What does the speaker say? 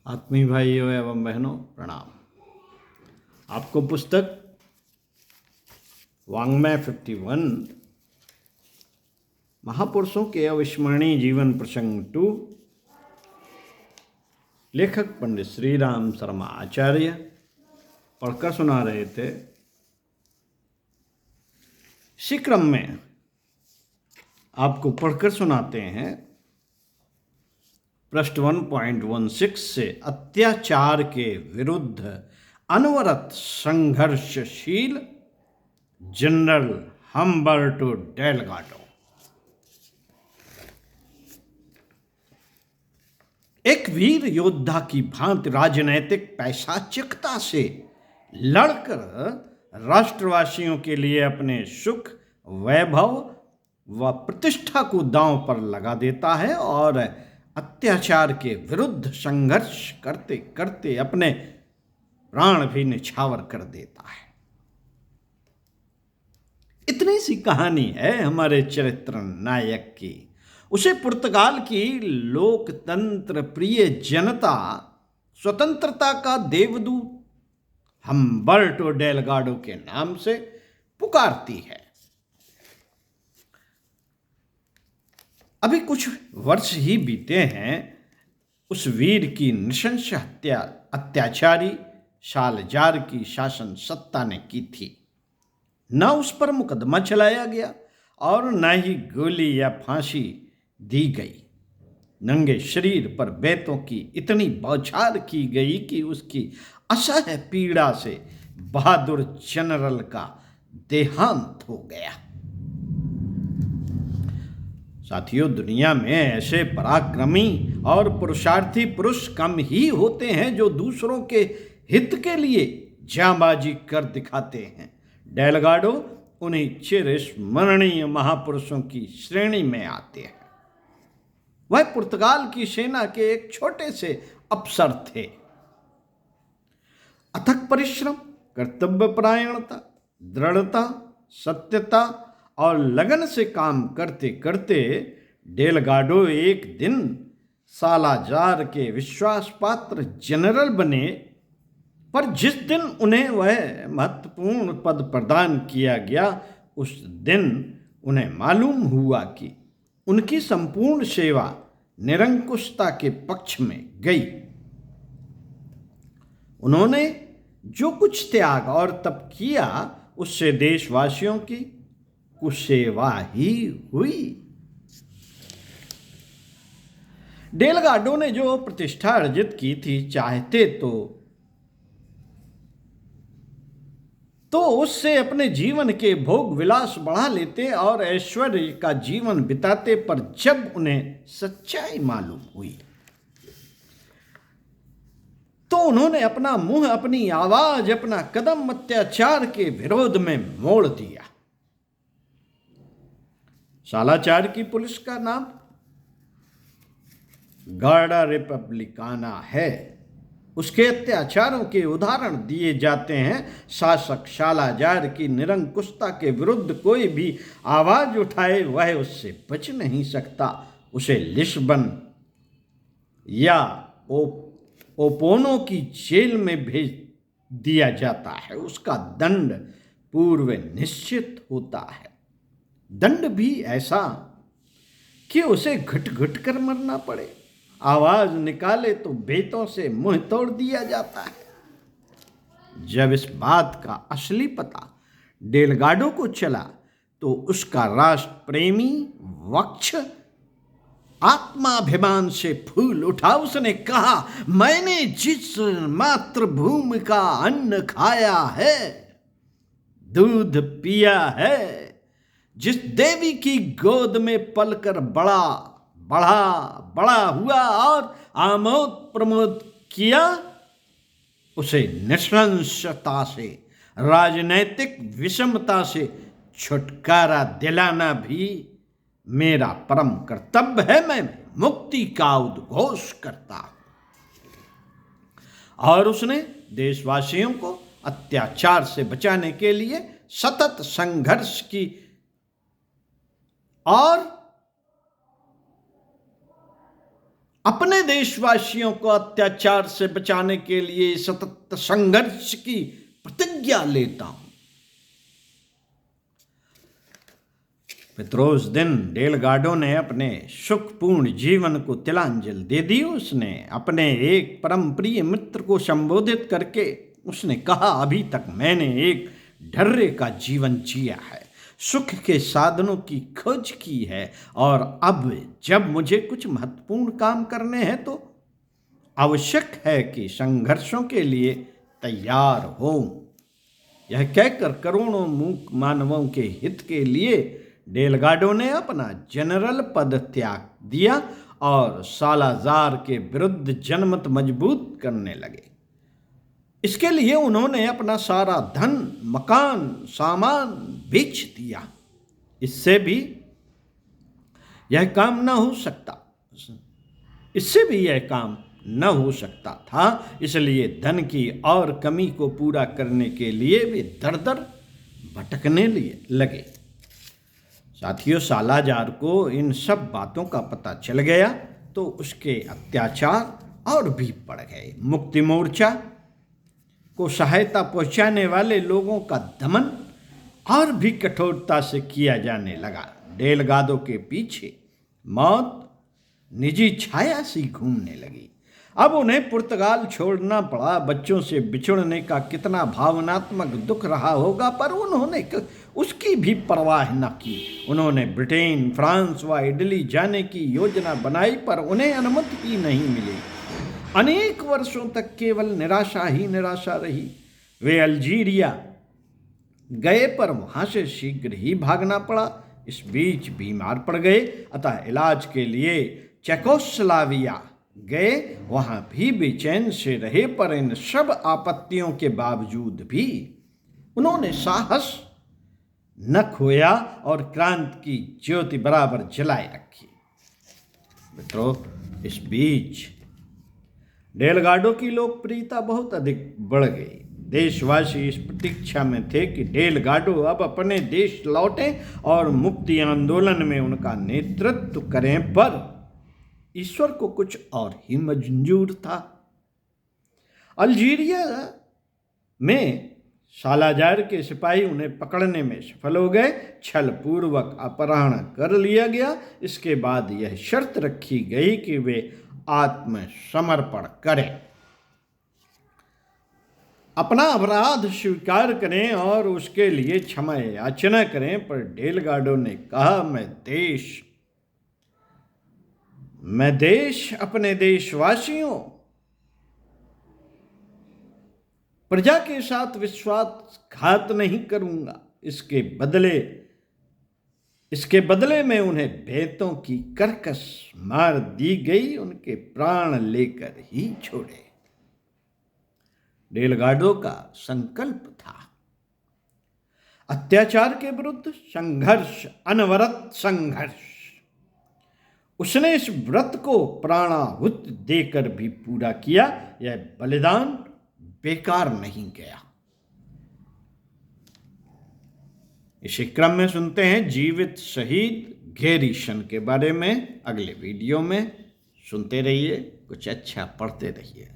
आत्मीय भाइयों एवं बहनों प्रणाम। आपको पुस्तक वाङ्मय 51 महापुरुषों के अविस्मरणीय जीवन प्रसंग 2 लेखक पंडित श्री राम शर्मा आचार्य पढ़कर सुना रहे थे। इसी क्रम में आपको पढ़कर सुनाते हैं पृष्ठ 1.16 से अत्याचार के विरुद्ध अनवरत संघर्षशील जनरल हम्बर्टो डेलगाडो। एक वीर योद्धा की भांति राजनैतिक पैशाचिकता से लड़कर राष्ट्रवासियों के लिए अपने सुख, वैभव व प्रतिष्ठा को दांव पर लगा देता है और अत्याचार के विरुद्ध संघर्ष करते करते अपने प्राण भी निछावर कर देता है। इतनी सी कहानी है हमारे चरित्र नायक की। उसे पुर्तगाल की लोकतंत्र प्रिय जनता स्वतंत्रता का देवदूत हम्बर्टो डेलगाडो के नाम से पुकारती है। अभी कुछ वर्ष ही बीते हैं उस वीर की नृशंस हत्या अत्याचारी सालजार की शासन सत्ता ने की थी। न उस पर मुकदमा चलाया गया और न ही गोली या फांसी दी गई। नंगे शरीर पर बेतों की इतनी बौछार की गई कि उसकी असह्य पीड़ा से बहादुर जनरल का देहांत हो गया। साथियों, दुनिया में ऐसे पराक्रमी और पुरुषार्थी पुरुष कम ही होते हैं जो दूसरों के हित के लिए जांबाजी कर दिखाते हैं। डेलगाडो उन्हीं चिरस्मरणीय महापुरुषों की श्रेणी में आते हैं। वह पुर्तगाल की सेना के एक छोटे से अफसर थे। अथक परिश्रम, कर्तव्यपरायणता, दृढ़ता, सत्यता और लगन से काम करते करते डेलगाडो एक दिन सालाजार के विश्वास पात्र जनरल बने। पर जिस दिन उन्हें वह महत्वपूर्ण पद प्रदान किया गया, उस दिन उन्हें मालूम हुआ कि उनकी संपूर्ण सेवा निरंकुशता के पक्ष में गई। उन्होंने जो कुछ त्याग और तप किया, उससे देशवासियों की कुसेवा ही हुई। डेलगाडो ने जो प्रतिष्ठा अर्जित की थी, चाहते तो उससे अपने जीवन के भोग विलास बढ़ा लेते और ऐश्वर्य का जीवन बिताते। पर जब उन्हें सच्चाई मालूम हुई तो उन्होंने अपना मुंह, अपनी आवाज, अपना कदम अत्याचार के विरोध में मोड़ दिया। सालाचार की पुलिस का नाम गार्डा रिपब्लिकाना है। उसके अत्याचारों के उदाहरण दिए जाते हैं। शासक सालाजार की निरंकुशता के विरुद्ध कोई भी आवाज उठाए, वह उससे बच नहीं सकता। उसे लिस्बन या ओपोनो की जेल में भेज दिया जाता है। उसका दंड पूर्व निश्चित होता है। दंड भी ऐसा कि उसे घुट घुट कर मरना पड़े। आवाज निकाले तो बेतों से मुंह तोड़ दिया जाता है। जब इस बात का असली पता डेलगाडो को चला तो उसका राष्ट्र प्रेमी वक्ष आत्माभिमान से फूल उठा। उसने कहा, मैंने जिस मातृभूमि का अन्न खाया है, दूध पिया है, जिस देवी की गोद में पलकर बड़ा हुआ और आमोद प्रमोद किया, उसे नृशंसता से, राजनैतिक विषमता से छुटकारा दिलाना भी मेरा परम कर्तव्य है। मैं मुक्ति का उद्घोष करता हूं। और उसने देशवासियों को अत्याचार से बचाने के लिए सतत संघर्ष की और अपने देशवासियों को अत्याचार से बचाने के लिए सतत संघर्ष की प्रतिज्ञा लेता हूं। मित्रों, उस दिन डेलगाडो ने अपने सुखपूर्ण जीवन को तिलांजलि दे दी। उसने अपने एक परम प्रिय मित्र को संबोधित करके उसने कहा, अभी तक मैंने एक ढर्रे का जीवन जिया है, सुख के साधनों की खोज की है, और अब जब मुझे कुछ महत्वपूर्ण काम करने हैं तो आवश्यक है कि संघर्षों के लिए तैयार हों। यह कहकर करोड़ों मूक मानवों के हित के लिए डेलगाडो ने अपना जनरल पद त्याग दिया और सालाजार के विरुद्ध जनमत मजबूत करने लगे। इसके लिए उन्होंने अपना सारा धन, मकान, सामान बेच दिया। इससे भी यह काम न हो सकता था। इसलिए धन की और कमी को पूरा करने के लिए वे दर दर भटकने लगे। साथियों, सालाजार को इन सब बातों का पता चल गया तो उसके अत्याचार और भी बढ़ गए। मुक्ति मोर्चा को सहायता पहुंचाने वाले लोगों का दमन और भी कठोरता से किया जाने लगा। डेलगाडो के पीछे मौत निजी छाया सी घूमने लगी। अब उन्हें पुर्तगाल छोड़ना पड़ा। बच्चों से बिछुड़ने का कितना भावनात्मक दुख रहा होगा, पर उन्होंने उसकी भी परवाह न की। उन्होंने ब्रिटेन, फ्रांस व इटली जाने की योजना बनाई, पर उन्हें अनुमति ही नहीं मिली। अनेक वर्षों तक केवल निराशा ही निराशा रही। वे अल्जीरिया गए, पर वहां से शीघ्र ही भागना पड़ा। इस बीच बीमार पड़ गए, अतः इलाज के लिए चेकोस्लोवाकिया गए। वहां भी बेचैन से रहे, पर इन सब आपत्तियों के बावजूद भी उन्होंने साहस न खोया और क्रांति की ज्योति बराबर जलाए रखी। मित्रों, इस बीच डेलगाडो की लोकप्रियता बहुत अधिक बढ़ गई। देशवासी इस प्रतीक्षा में थे कि डेलगाडो अब अपने देश लौटें और मुक्ति आंदोलन में उनका नेतृत्व करें, पर ईश्वर को कुछ और ही मंजूर था। अल्जीरिया में सालाजार के सिपाही उन्हें पकड़ने में सफल हो गए। छल पूर्वक अपहरण कर लिया गया। इसके बाद यह शर्त रखी गई कि वे आत्मसमर्पण करें, अपना अपराध स्वीकार करें और उसके लिए क्षमा याचना करें। पर डेलगाडो ने कहा, मैं देश, अपने देशवासियों, प्रजा के साथ विश्वासघात नहीं करूंगा। इसके बदले में उन्हें बेतों की करकस मार दी गई, उनके प्राण लेकर ही छोड़े। डेलगाडो का संकल्प था अत्याचार के विरुद्ध संघर्ष, अनवरत संघर्ष। उसने इस व्रत को प्राणाहुत देकर भी पूरा किया। यह बलिदान बेकार नहीं गया। इसी क्रम में सुनते हैं जीवित शहीद घेरीशन के बारे में। अगले वीडियो में सुनते रहिए, कुछ अच्छा पढ़ते रहिए।